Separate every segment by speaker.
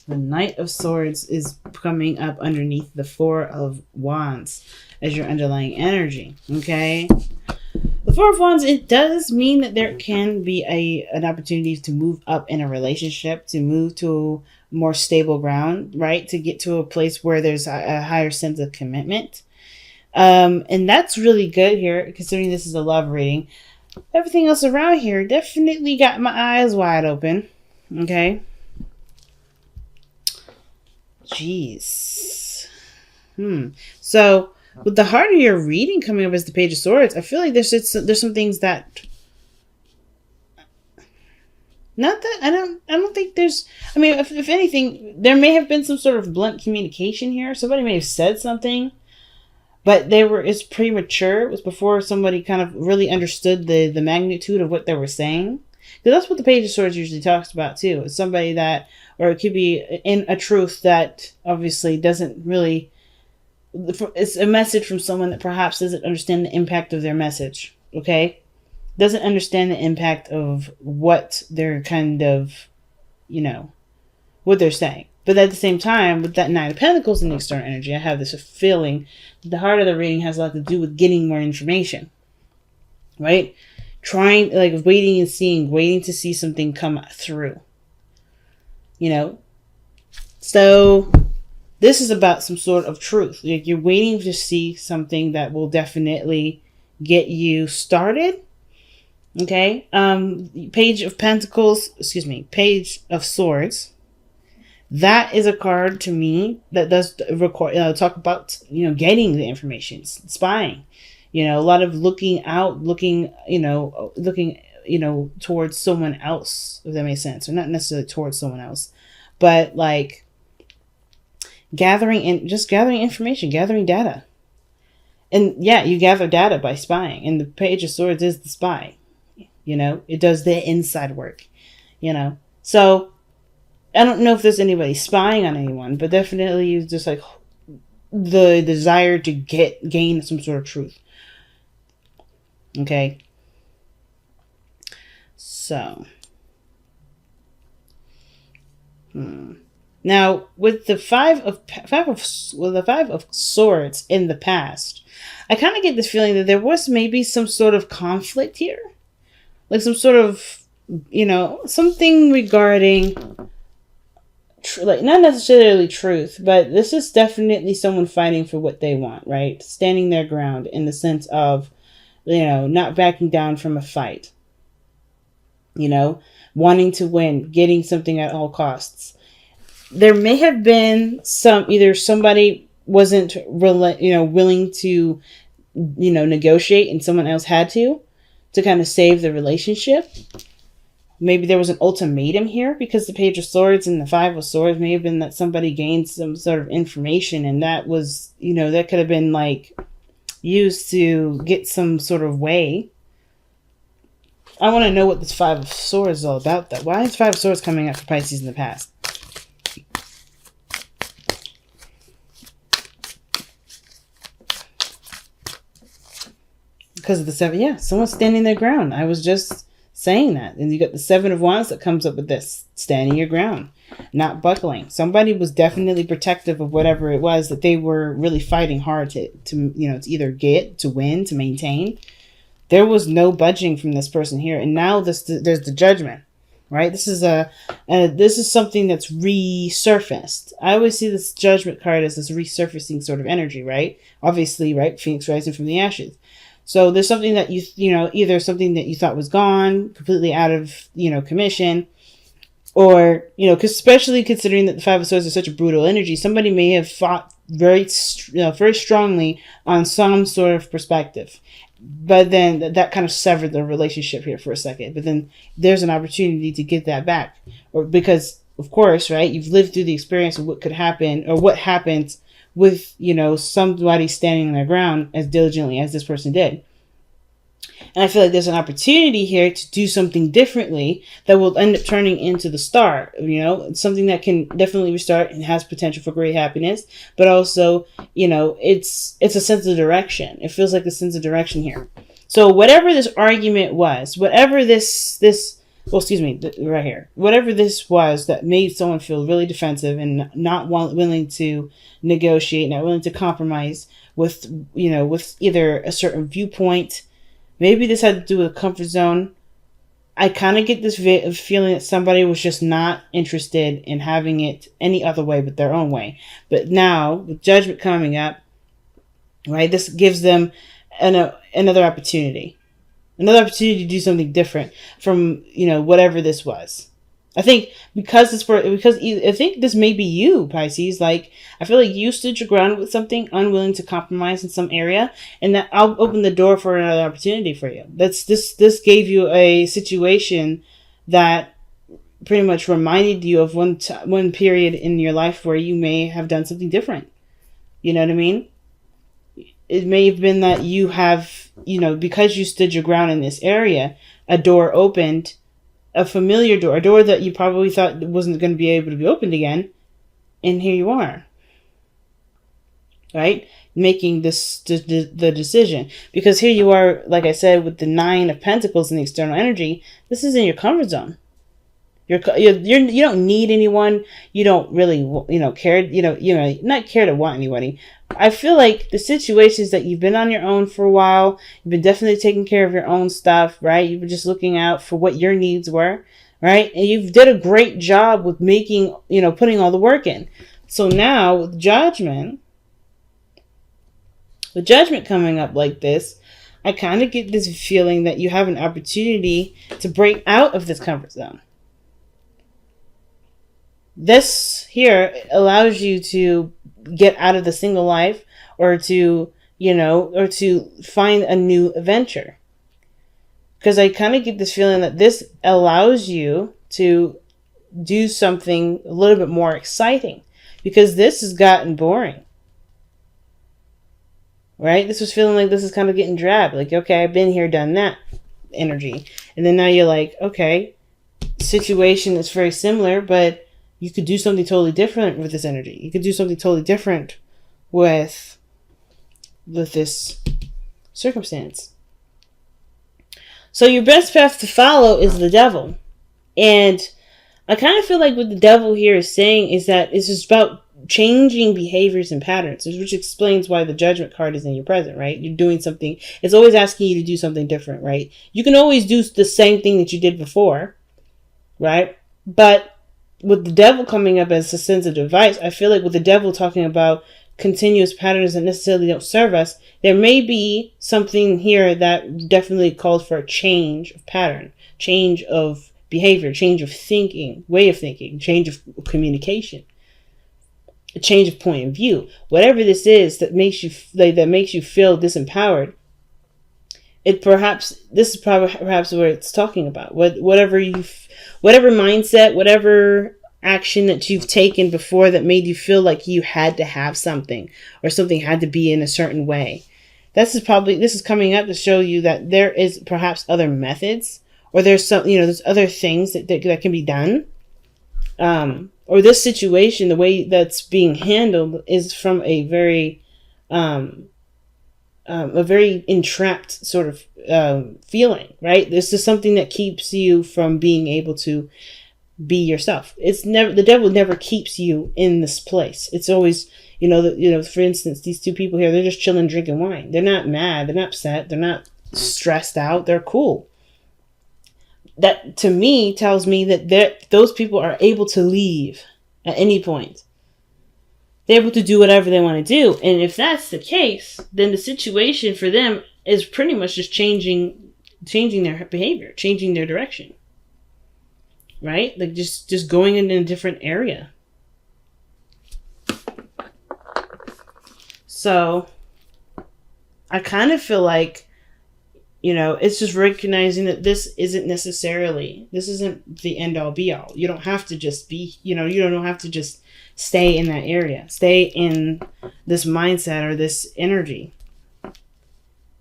Speaker 1: The Knight of Swords is coming up underneath the Four of Wands as your underlying energy. Okay. The Four of Wands, it does mean that there can be an opportunity to move up in a relationship, to move to more stable ground, right? To get to a place where there's a higher sense of commitment. And that's really good here, considering this is a love reading. Everything else around here definitely got my eyes wide open. Okay. Jeez. So with the heart of your reading coming up as the Page of Swords, I feel like there's some things that, not that I don't think there's, I mean, if anything, there may have been some sort of blunt communication here. Somebody may have said something, but it's premature. It was before somebody kind of really understood the magnitude of what they were saying. Because that's what the Page of Swords usually talks about too. It's somebody that, or it could be in a truth that obviously doesn't really, it's a message from someone that perhaps doesn't understand the impact of their message. Okay? Doesn't understand the impact of what they're kind of, what they're saying. But at the same time, with that Nine of Pentacles in the external energy, I have this feeling that the heart of the reading has a lot to do with getting more information. Right? Trying, like, waiting and seeing, waiting to see something come through. So this is about some sort of truth. Like, you're waiting to see something that will definitely get you started. Okay. Page of Pentacles, Page of Swords. That is a card to me that does talk about, getting the information, spying. A lot of looking out, looking towards someone else, if that makes sense. Or not necessarily towards someone else, but like gathering information, gathering data. And yeah, you gather data by spying. And the Page of Swords is the spy. It does the inside work. So I don't know if there's anybody spying on anyone, but definitely just like the desire to gain some sort of truth. Okay. So. Now, with the five of Swords in the past, I kind of get this feeling that there was maybe some sort of conflict here. Like some sort of, something regarding, like, not necessarily truth, but this is definitely someone fighting for what they want, right? Standing their ground in the sense of, not backing down from a fight. Wanting to win, getting something at all costs. There may have been either somebody wasn't willing to, negotiate and someone else had to kind of save the relationship. Maybe there was an ultimatum here because the Page of Swords and the Five of Swords may have been that somebody gained some sort of information and that was, that could have been like used to get some sort of way. I want to know what this Five of Swords is all about, though. Why is Five of Swords coming up for Pisces in the past? Because of the Seven. Yeah, someone's standing their ground. I was just saying that. And you got the Seven of Wands that comes up with this. Standing your ground. Not buckling. Somebody was definitely protective of whatever it was that they were really fighting hard to either get, to win, to maintain. There was no budging from this person here. And now there's the Judgment, right? This is something that's resurfaced. I always see this Judgment card as this resurfacing sort of energy, right? Obviously, right? Phoenix rising from the ashes. So there's something that either something that you thought was gone, completely out of, commission, or, especially considering that the Five of Swords is such a brutal energy, somebody may have fought very strongly on some sort of perspective. But then that kind of severed the relationship here for a second. But then there's an opportunity to get that back. Or because, of course, right, you've lived through the experience of what could happen or what happens with, somebody standing on their ground as diligently as this person did. And I feel like there's an opportunity here to do something differently that will end up turning into the star, something that can definitely restart and has potential for great happiness, but also, it's a sense of direction. It feels like a sense of direction here. So whatever this argument was, whatever this well, excuse me, right here, whatever this was that made someone feel really defensive and not willing to negotiate, not willing to compromise with, with either a certain viewpoint. Maybe this had to do with a comfort zone. I kind of get this feeling that somebody was just not interested in having it any other way but their own way. But now, with judgment coming up, right, this gives them another opportunity. Another opportunity to do something different from, whatever this was. I think because I think this may be you, Pisces. Like, I feel like you stood your ground with something, unwilling to compromise in some area, and that I'll open the door for another opportunity for you. This gave you a situation that pretty much reminded you of one period in your life where you may have done something different. You know what I mean? It may have been that you have, because you stood your ground in this area, a door opened. A familiar door, a door that you probably thought wasn't going to be able to be opened again, and here you are, right? Making the decision, because here you are, like I said, with the 9 of Pentacles in the external energy. This is in your comfort zone. You don't need anyone. You don't really, care. Not care to want anybody. I feel like the situations that you've been on your own for a while, you've been definitely taking care of your own stuff, right? You've been just looking out for what your needs were, right? And you've did a great job with making, putting all the work in. So now with judgment coming up like this, I kind of get this feeling that you have an opportunity to break out of this comfort zone. This here allows you to get out of the single life, or to find a new adventure. Because I kind of get this feeling that this allows you to do something a little bit more exciting, because this has gotten boring. Right? This was feeling like this is kind of getting drab. Like, okay, I've been here, done that energy. And then now you're like, okay, situation is very similar, but you could do something totally different with this energy. You could do something totally different with this circumstance. So your best path to follow is the devil. And I kind of feel like what the devil here is saying is that it's just about changing behaviors and patterns, which explains why the judgment card is in your present, right? You're doing something. It's always asking you to do something different, right? You can always do the same thing that you did before, right? But with the devil coming up as a sensitive device, I feel like with the devil talking about continuous patterns that necessarily don't serve us, there may be something here that definitely calls for a change of pattern, change of behavior, change of thinking, way of thinking, change of communication, a change of point of view. Whatever this is that makes you feel disempowered, this is perhaps what it's talking about. Whatever mindset, whatever action that you've taken before that made you feel like you had to have something, or something had to be in a certain way. This is coming up to show you that there is perhaps other methods, or there's other things that can be done. Or this situation, the way that's being handled is from a very entrapped sort of feeling, right? This is something that keeps you from being able to be yourself. The devil never keeps you in this place. It's always, for instance, these two people here, they're just chilling, drinking wine. They're not mad. They're not upset. They're not stressed out. They're cool. That to me tells me that those people are able to leave at any point. They're able to do whatever they want to do. And if that's the case, then the situation for them is pretty much just changing their behavior, changing their direction. Right? Like just going in a different area. So I kind of feel like, it's just recognizing that this isn't the end all be all. You don't have to just be, you don't have to just stay in that area. Stay in this mindset or this energy.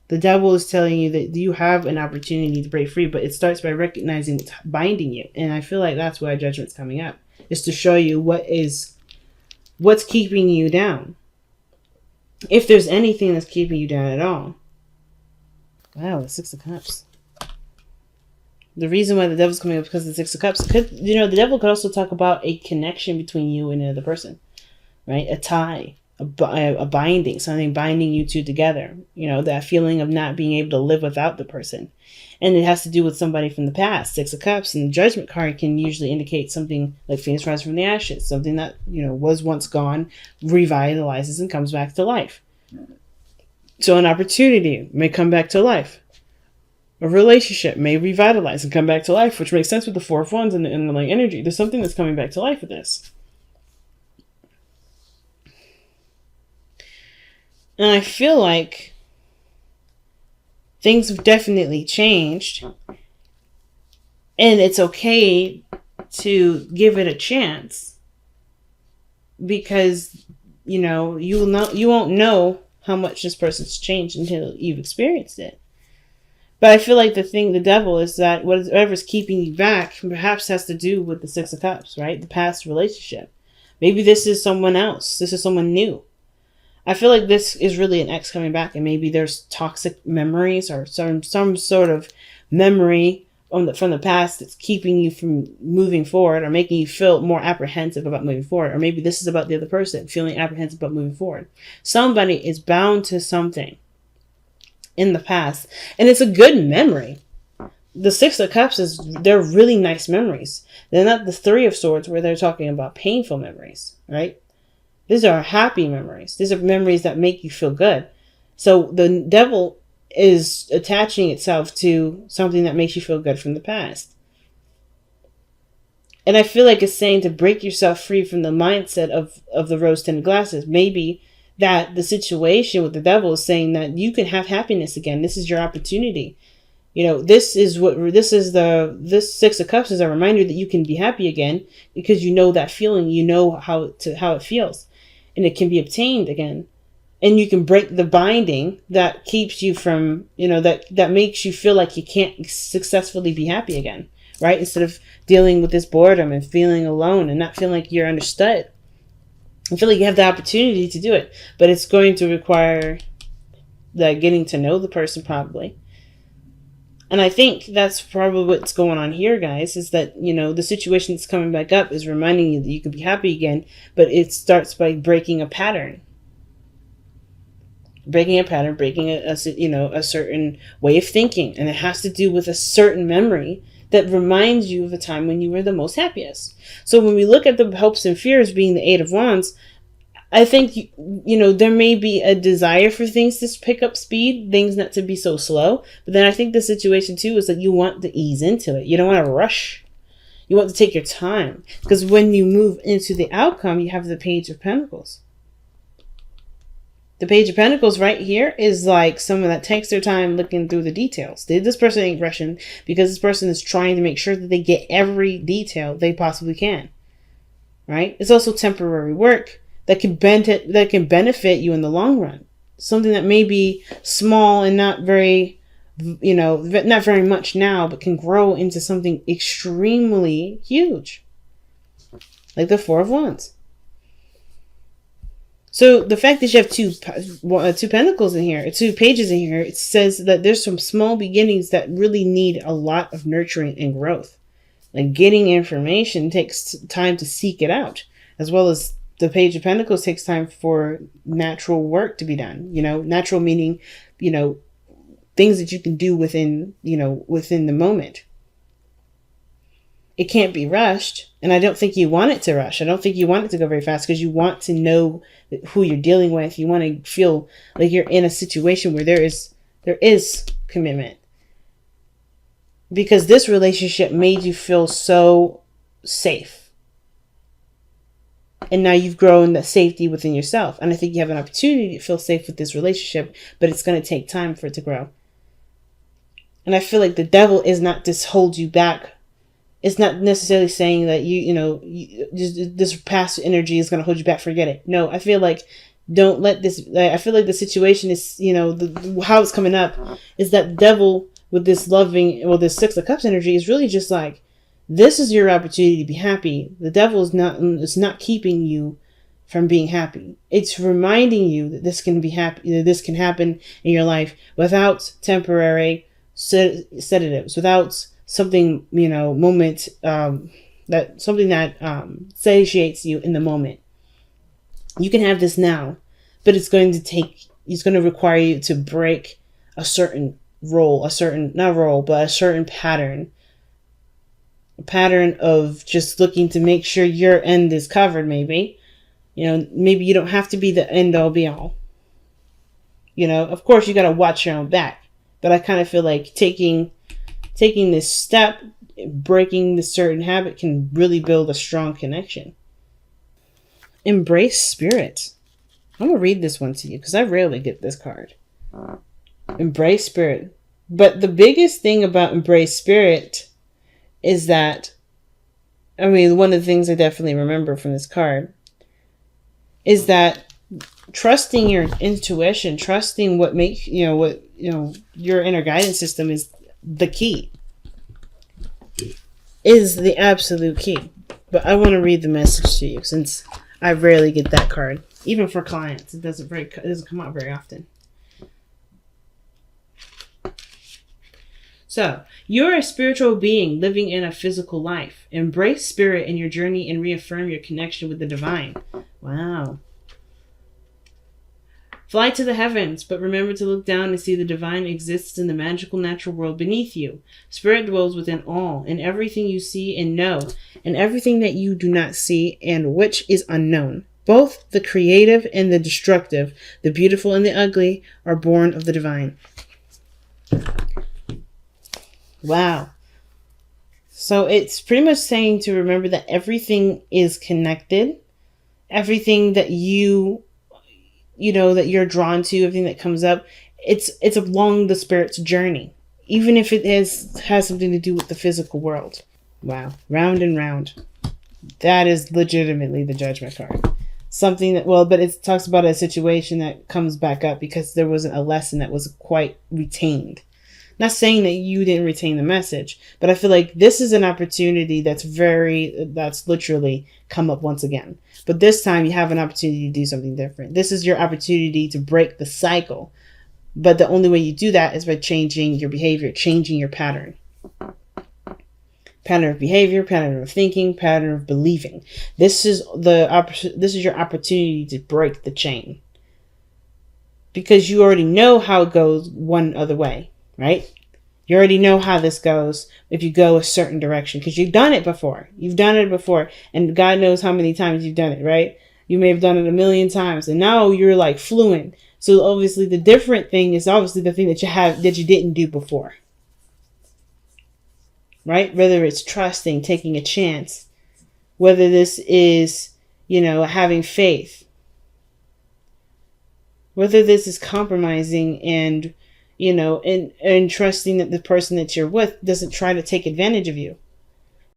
Speaker 1: The devil is telling you that you have an opportunity to break free, but it starts by recognizing what's binding you. And I feel like that's why judgment's coming up. Is to show you what's keeping you down. If there's anything that's keeping you down at all. Wow, the 6 of Cups. The reason why the devil's coming up is because of the Six of Cups. Could, the devil could also talk about a connection between you and another person, right? A tie, a binding, something binding you two together. That feeling of not being able to live without the person. And it has to do with somebody from the past. Six of Cups and the Judgment card can usually indicate something like Phoenix rising from the ashes, something that, was once gone, revitalizes and comes back to life. So an opportunity may come back to life. A relationship may revitalize and come back to life, which makes sense with the Four of Wands and the underlying energy. There's something that's coming back to life with this. And I feel like things have definitely changed. And it's okay to give it a chance. Because, you won't know how much this person's changed until you've experienced it. But I feel like the devil is that whatever's keeping you back perhaps has to do with the Six of Cups, right? The past relationship. Maybe this is someone else. This is someone new. I feel like this is really an ex coming back, and maybe there's toxic memories or some sort of memory from the past that's keeping you from moving forward or making you feel more apprehensive about moving forward. Or maybe this is about the other person feeling apprehensive about moving forward. Somebody is bound to something in the past, and it's a good memory. The Six of Cups they're really nice memories. They're not the Three of Swords where they're talking about painful memories, right? These are happy memories. These are memories that make you feel good. So the devil is attaching itself to something that makes you feel good from the past. And I feel like it's saying to break yourself free from the mindset of the rose-tinted glasses. Maybe that the situation with the devil is saying that you can have happiness again. This is your opportunity. This Six of Cups is a reminder that you can be happy again because you know that feeling. You know how it feels. And it can be obtained again. And you can break the binding that keeps you from, that makes you feel like you can't successfully be happy again, right? Instead of dealing with this boredom and feeling alone and not feeling like you're understood. I feel like you have the opportunity to do it, but it's going to require that getting to know the person probably. And I think that's probably what's going on here, guys, is that, the situation that's coming back up is reminding you that you can be happy again, but it starts by breaking a pattern. Breaking a certain way of thinking. And it has to do with a certain memory that reminds you of a time when you were the most happiest. So when we look at the hopes and fears being the Eight of Wands, I think, there may be a desire for things to pick up speed, things not to be so slow. But then I think the situation, too, is that you want to ease into it. You don't want to rush. You want to take your time. Because when you move into the outcome, you have the Page of Pentacles. The Page of Pentacles right here is like someone that takes their time looking through the details. This person ain't rushing because this person is trying to make sure that they get every detail they possibly can. Right? It's also temporary work that can benefit you in the long run. Something that may be small and not very, not very much now, but can grow into something extremely huge. Like the Four of Wands. So the fact that you have two pentacles in here, two pages in here, it says that there's some small beginnings that really need a lot of nurturing and growth. Like getting information takes time to seek it out, as well as the Page of Pentacles takes time for natural work to be done. Natural meaning, things that you can do within the moment. It can't be rushed. And I don't think you want it to rush. I don't think you want it to go very fast because you want to know who you're dealing with. You want to feel like you're in a situation where there is commitment. Because this relationship made you feel so safe. And now you've grown the safety within yourself. And I think you have an opportunity to feel safe with this relationship, but it's going to take time for it to grow. And I feel like the devil is not to hold you back. It's not necessarily saying that this past energy is going to hold you back. Forget it. No, I feel like don't let this. I feel like the situation is, how it's coming up is that devil with this this Six of Cups energy is really just like, this is your opportunity to be happy. The devil is not keeping you from being happy. It's reminding you that this can be happy. That this can happen in your life without temporary sedatives, without something, moment, that something that satiates you in the moment. You can have this now, but it's going to require you to break a certain role, a certain pattern. A pattern of just looking to make sure your end is covered, maybe. Maybe you don't have to be the end all be all. Of course you got to watch your own back. But I kind of feel like taking this step, breaking this certain habit can really build a strong connection. Embrace spirit. I'm going to read this one to you because I rarely get this card. Embrace spirit. But the biggest thing about embrace spirit is that, one of the things I definitely remember from this card is that trusting your intuition, trusting what makes, your inner guidance system is the key. Is the absolute key. But I want to read the message to you since I rarely get that card. Even for clients, it doesn't come out very often. So, you're a spiritual being living in a physical life. Embrace spirit in your journey and reaffirm your connection with the divine. Wow. Fly to the heavens, but remember to look down and see the divine exists in the magical natural world beneath you. Spirit dwells within all, in everything you see and know, and everything that you do not see and which is unknown. Both the creative and the destructive, the beautiful and the ugly, are born of the divine. Wow. So it's pretty much saying to remember that everything is connected. Everything that that you're drawn to, everything that comes up, it's along the spirit's journey, even if it has something to do with the physical world. Wow. Round and round. That is legitimately the Judgment card. Something that, but it talks about a situation that comes back up because there wasn't a lesson that was quite retained. Not saying that you didn't retain the message, but I feel like this is an opportunity that's literally come up once again. But this time you have an opportunity to do something different. This is your opportunity to break the cycle. But the only way you do that is by changing your behavior, changing your pattern. Pattern of behavior, pattern of thinking, pattern of believing. This is your opportunity to break the chain. Because you already know how it goes one other way, right? You already know how this goes if you go a certain direction because you've done it before. You've done it before, and God knows how many times you've done it, right? You may have done it 1,000,000 times, and now you're like fluent. So obviously the different thing is obviously the thing that you didn't do before. Right? Whether it's trusting, taking a chance, whether this is, having faith, whether this is compromising and, and trusting that the person that you're with doesn't try to take advantage of you.